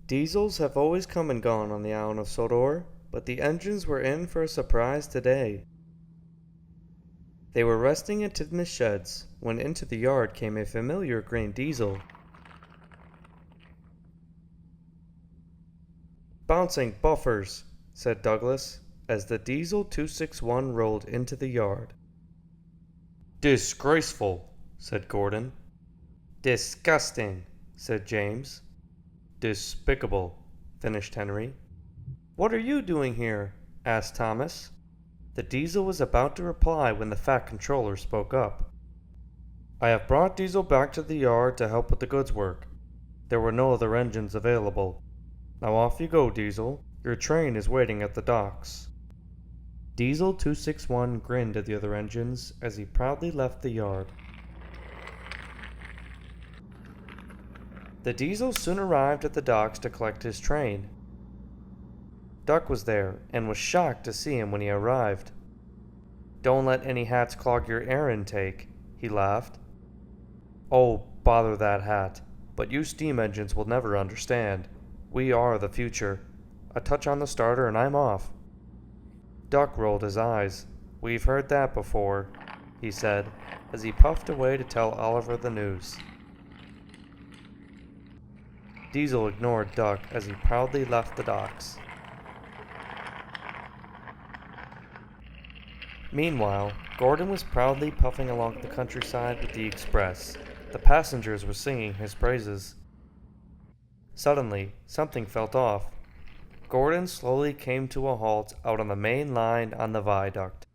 Diesels have always come and gone on the island of Sodor, but the engines were in for a surprise today. They were resting in the sheds when into the yard came a familiar green diesel. "Bouncing buffers," said Douglas, as the Diesel 261 rolled into the yard. "Disgraceful," said Gordon. "Disgusting," said James. "Despicable," finished Henry. "What are you doing here?" asked Thomas. The Diesel was about to reply when the Fat Controller spoke up. "I have brought Diesel back to the yard to help with the goods work. There were no other engines available. Now off you go, Diesel. Your train is waiting at the docks." Diesel 261 grinned at the other engines as he proudly left the yard. The Diesel soon arrived at the docks to collect his train. Duck was there, and was shocked to see him when he arrived. "Don't let any hats clog your air intake," he laughed. "Oh, bother that hat, but you steam engines will never understand. We are the future. A touch on the starter and I'm off." Duck rolled his eyes. "We've heard that before," he said, as he puffed away to tell Oliver the news. Diesel ignored Duck as he proudly left the docks. Meanwhile, Gordon was proudly puffing along the countryside with the express. The passengers were singing his praises. Suddenly, something felt off. Gordon slowly came to a halt out on the main line on the viaduct.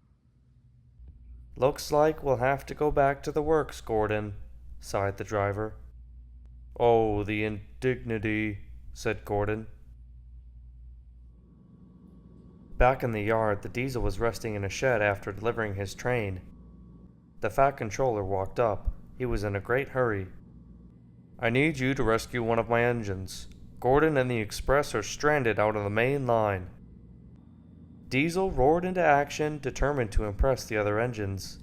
"Looks like we'll have to go back to the works, Gordon," sighed the driver. "Oh, the indignity," said Gordon. Back in the yard, the Diesel was resting in a shed after delivering his train. The Fat Controller walked up. He was in a great hurry. "I need you to rescue one of my engines. Gordon and the express are stranded out on the main line." Diesel roared into action, determined to impress the other engines.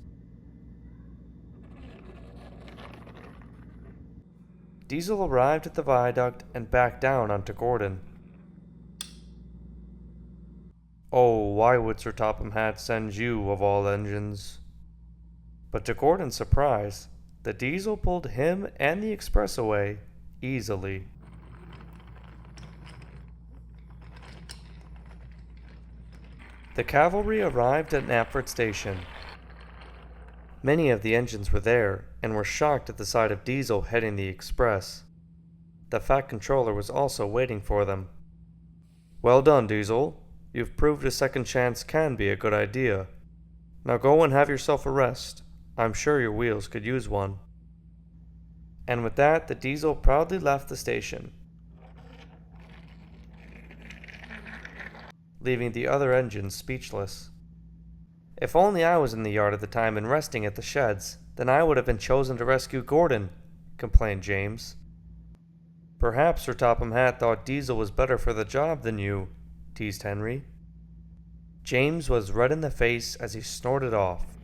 Diesel arrived at the viaduct and backed down onto Gordon. "Oh, why would Sir Topham Hatt send you, of all engines?" But to Gordon's surprise, the Diesel pulled him and the express away easily. The cavalry arrived at Knapford Station. Many of the engines were there, and were shocked at the sight of Diesel heading the express. The Fat Controller was also waiting for them. "Well done, Diesel. You've proved a second chance can be a good idea. Now go and have yourself a rest. I'm sure your wheels could use one." And with that, the Diesel proudly left the station, leaving the other engines speechless. "If only I was in the yard at the time and resting at the sheds, then I would have been chosen to rescue Gordon," complained James. "Perhaps Sir Topham Hatt thought Diesel was better for the job than you," teased Henry. James was red in the face as he snorted off.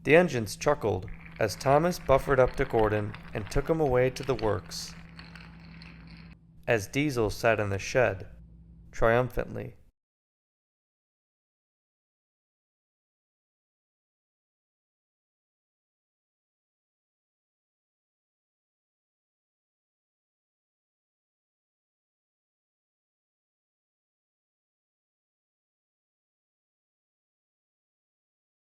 The engines chuckled as Thomas buffered up to Gordon and took him away to the works, as Diesel sat in the shed, triumphantly